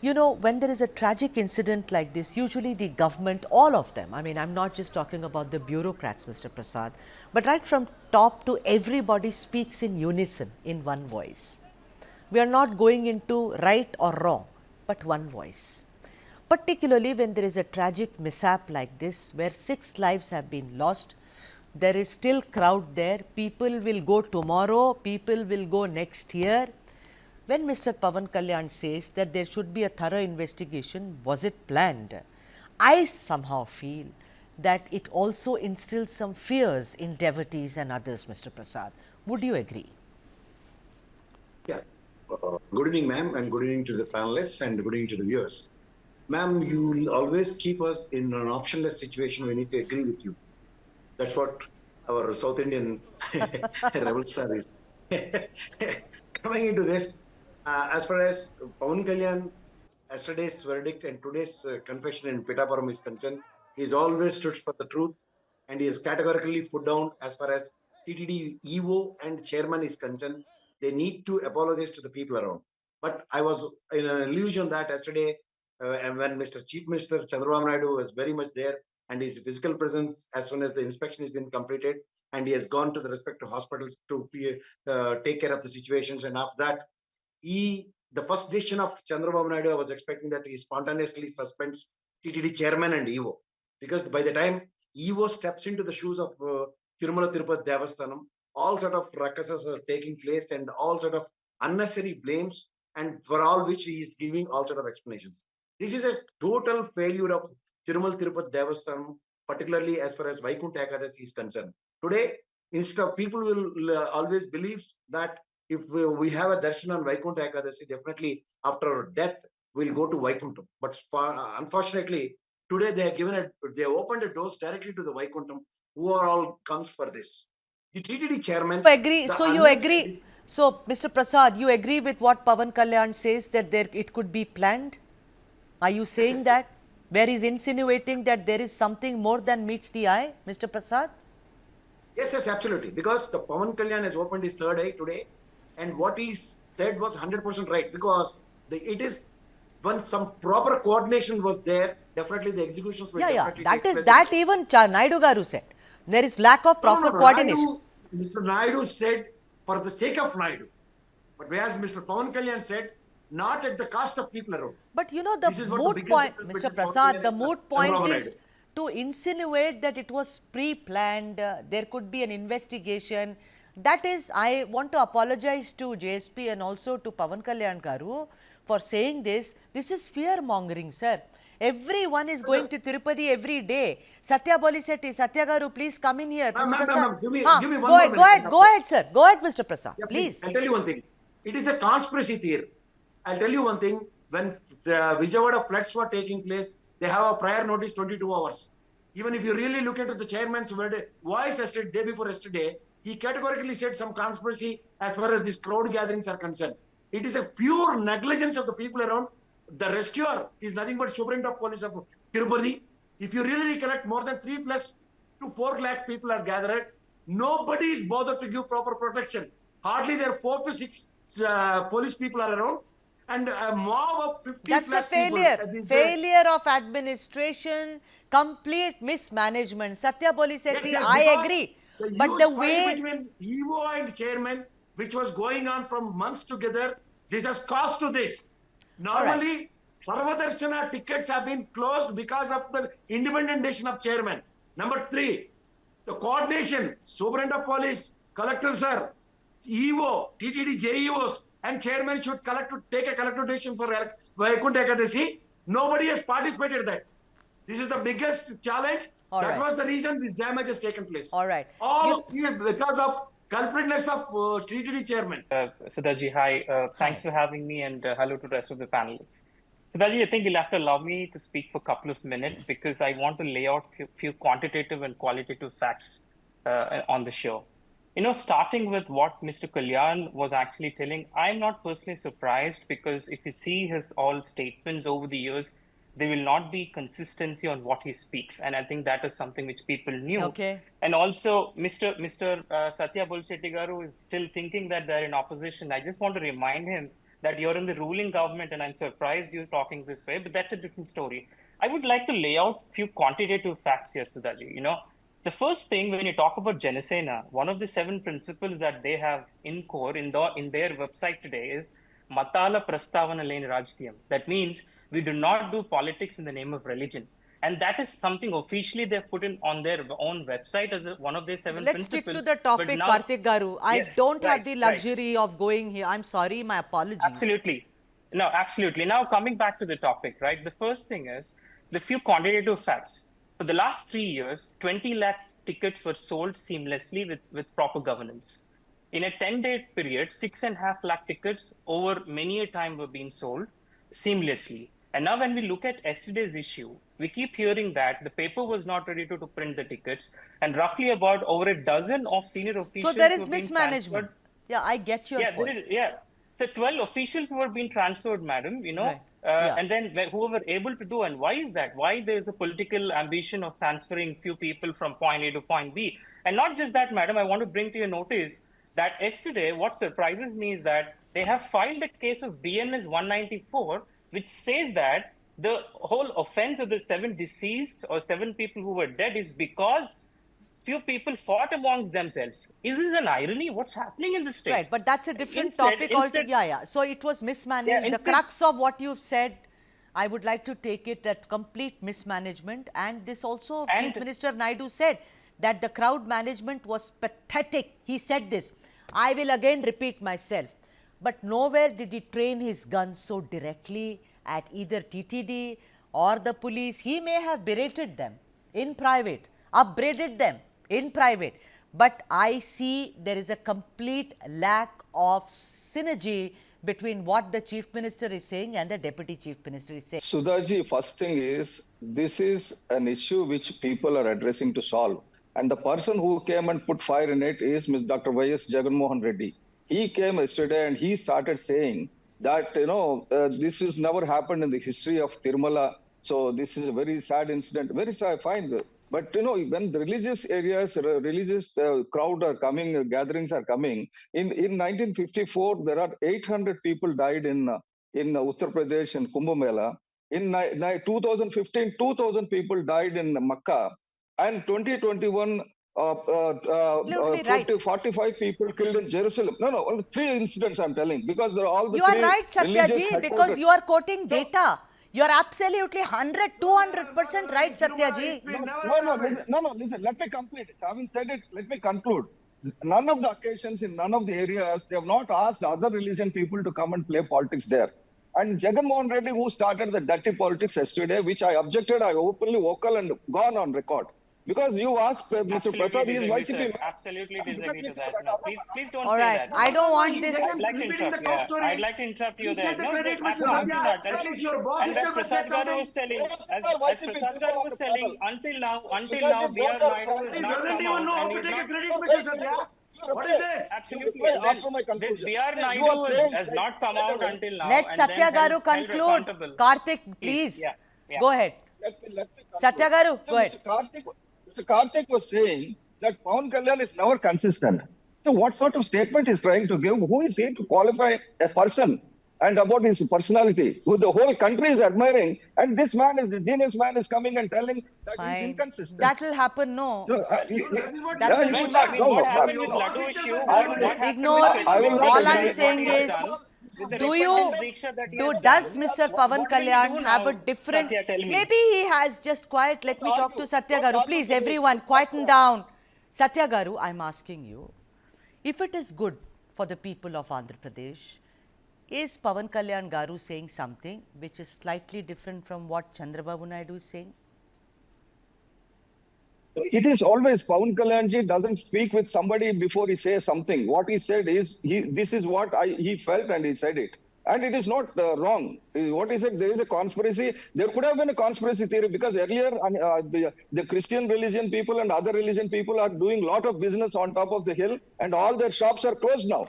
You know, when there is a tragic incident like this, usually the government, all of them, I mean, I'm not just talking about the bureaucrats, Mr. Prasad, but right from top to everybody speaks in unison, in one voice. We are not going into right or wrong, but one voice. Particularly when there is a tragic mishap like this, where 6 lives have been lost, there is still crowd there, people will go tomorrow, people will go next year. When Mr. Pawan Kalyan says that there should be a thorough investigation, was it planned? I somehow feel that it also instills some fears in devotees and others, Mr. Prasad. Would you agree? Yeah. Good evening, ma'am, and good evening to the panelists and good evening to the viewers. Ma'am, you will always keep us in an optionless situation. We need to agree with you. That's what our South Indian rebel star is. Coming into this, as far as Pawan Kalyan, yesterday's verdict and today's confession in Pitapuram is concerned, he's always stood for the truth and he is categorically put down as far as TTD EO and chairman is concerned. They need to apologize to the people around. But I was in an illusion that yesterday, and when Mr. Chief Minister Chandrababu Naidu was very much there, and his physical presence as soon as the inspection has been completed, and he has gone to the respective hospitals to take care of the situations. And after that, the first decision of Chandrababu Naidu, I was expecting that he spontaneously suspends TTD chairman and EO, because by the time EO steps into the shoes of Tirumala Tirupati Devasthanam, all sort of ruckuses are taking place and all sort of unnecessary blames, and for all which he is giving all sort of explanations. This is a total failure of Tirumala Tirupati Devasthanam, particularly as far as Vaikuntha Ekadasi is concerned. Today, instead of people will always believe that if we have a darshan on Vaikuntha Ekadasi, definitely after our death, we'll go to Vaikuntham. But unfortunately, today they have opened the doors directly to the Vaikuntham. Who are all comes for this? The TTD chairman. You agree. So, Mr. Prasad, you agree with what Pawan Kalyan says that it could be planned? Are you saying that? Where he's insinuating that there is something more than meets the eye, Mr. Prasad? Yes, absolutely. Because the Pawan Kalyan has opened his third eye today, and what he said was 100% right. Because it is when some proper coordination was there, definitely the executions will definitely take place. That even Naidu Garu said. There is lack of proper coordination. Mr. Naidu said for the sake of Naidu. But whereas Mr. Pawan Kalyan said, not at the cost of people around. But you know, the moot point, Mr. Prasad, the moot point is to insinuate that it was pre-planned, there could be an investigation. That is, I want to apologize to JSP and also to Pawan Kalyan Garu for saying this. This is fear-mongering, sir. Everyone is going to Tirupati every day. Satya Bolisetti, Satya Garu, please come in here. Give me one more minute. Go ahead, sir. Go ahead, Mr. Prasad, please. I'll tell you one thing. It is a conspiracy theory. I'll tell you one thing. When the Vijayawada floods were taking place, they have a prior notice 22 hours. Even if you really look into the chairman's voice yesterday, day before yesterday, he categorically said some conspiracy as far as these crowd gatherings are concerned. It is a pure negligence of the people around. The rescuer is nothing but Superintendent of Police of Tirupati. If you really recollect, more than 3 to 4 lakh people are gathered. Nobody is bothered to give proper protection. Hardly there are 4 to 6 police people are around. And a mob of 50 That's a failure. Failure of administration, complete mismanagement. Satya Bolisetti, I agree. But the way between EO and chairman, which was going on from months together, this has caused to this. Normally, Sarvadarshana tickets have been closed because of the independent decision of chairman. Number 3, the coordination, Superintendent of Police, Collector Sir, EO, TTD JEOs, and chairman should take a collective decision for Vaikuntha Ekadasi. Nobody has participated in that. This is the biggest challenge. That was the reason this damage has taken place. All right. All because of culpritness of TTD chairman. Sudha-ji, hi. Thanks for having me, and hello to the rest of the panelists. Sudha-ji, I think you'll have to allow me to speak for a couple of minutes because I want to lay out a few quantitative and qualitative facts on the show. You know, starting with what Mr. Kalyan was actually telling, I'm not personally surprised because if you see his all statements over the years, there will not be consistency on what he speaks. And I think that is something which people knew. Okay. And also, Mr. Satya Bolisetti Garu is still thinking that they're in opposition. I just want to remind him that you're in the ruling government, and I'm surprised you're talking this way, but that's a different story. I would like to lay out a few quantitative facts here, Sudhaji. The first thing, when you talk about Janasena, one of the 7 principles that they have in core in their website today is Matala Prastavana Lane Rajkiyam. That means we do not do politics in the name of religion. And that is something officially they've put in on their own website as one of their 7 Let's principles. stick to the topic, now, Karthik Garu. I yes, don't have right, the right. luxury of going here. I'm sorry, my apologies. Absolutely. No, absolutely. Now, coming back to the topic, right? The first thing is the few quantitative facts. For the last 3 years, 20 lakhs tickets were sold seamlessly with proper governance. In a 10-day period, 6.5 lakh tickets over many a time were being sold seamlessly. And now when we look at yesterday's issue, we keep hearing that the paper was not ready to print the tickets, and roughly about over a dozen of senior officials. So there is mismanagement. Yeah, I get your point. So 12 officials were being transferred, madam, Right. And then who were able to do, and why is that? Why there's a political ambition of transferring few people from point A to point B? And not just that, madam, I want to bring to your notice that yesterday, what surprises me is that they have filed a case of BNS 194, which says that the whole offense of the 7 deceased or 7 people who were dead is because few people fought amongst themselves. Is this an irony? What's happening in the state? Right, but that's a different topic altogether. Yeah. So it was mismanaged. The crux of what you've said, I would like to take it that complete mismanagement. And this also, Chief Minister Naidu said that the crowd management was pathetic. He said this. I will again repeat myself. But nowhere did he train his guns so directly at either TTD or the police. He may have berated them in private, upbraided them in private, but I see there is a complete lack of synergy between what the Chief Minister is saying and the Deputy Chief Minister is saying. Sudhaji, first thing is, this is an issue which people are addressing to solve. And the person who came and put fire in it is Ms. Dr. Y.S. Jaganmohan Reddy. He came yesterday and he started saying that, this has never happened in the history of Tirumala. So this is a very sad incident, very sad, fine. But, when the religious areas, religious crowd are coming, gatherings are coming, in 1954, there are 800 people died in Uttar Pradesh and Kumbh Mela. In 2015, 2,000 people died in Makkah. And 2021, 45 people killed in Jerusalem. No, only 3 incidents I'm telling, because they're all the You are right, Satyaji, because you are quoting data. You are absolutely 100, 200% right, Satyaji. No, listen, let me complete it. Having said it, let me conclude. None of the occasions in none of the areas, they have not asked other religion people to come and play politics there. And Jaganmohan Reddy, who started the dirty politics yesterday, which I objected, I openly vocal and gone on record. Because you asked Mr. Prasad, he is YCP. Absolutely disagree to that. No, please don't All right, say that. I don't want this. I'd like to interrupt. I'd like to interrupt you there. No, absolutely not. And as Prasad Garu was telling, until now, B.R. Naidu has not come out and he's not. What is this? Absolutely. This B.R. Naidu has not come out until now. Let Satya Garu conclude. Karthik, please. Go ahead. Satya Garu, go ahead. Mr. Karthik was saying that Pawan Kalyan is never consistent. So what sort of statement is trying to give? Who is he to qualify a person and about his personality, who the whole country is admiring? And this man is, the genius man is coming and telling that he is inconsistent. That will happen, no. So, What happened with Laddu issue? Ignore. All I'm saying is, does Mr. Pawan Kalyan have a different, maybe he has just quiet, let me talk to Satya Garu. Please, everyone, quieten down. Satya Garu, I'm asking you, if it is good for the people of Andhra Pradesh, is Pawan Kalyan Garu saying something which is slightly different from what Chandrababu Naidu is saying? It is always Pawan Kalyanji doesn't speak with somebody before he says something. What he said is, this is what he felt and he said it. And it is not wrong. What he said, there is a conspiracy. There could have been a conspiracy theory because earlier the Christian religion people and other religion people are doing a lot of business on top of the hill and all their shops are closed now.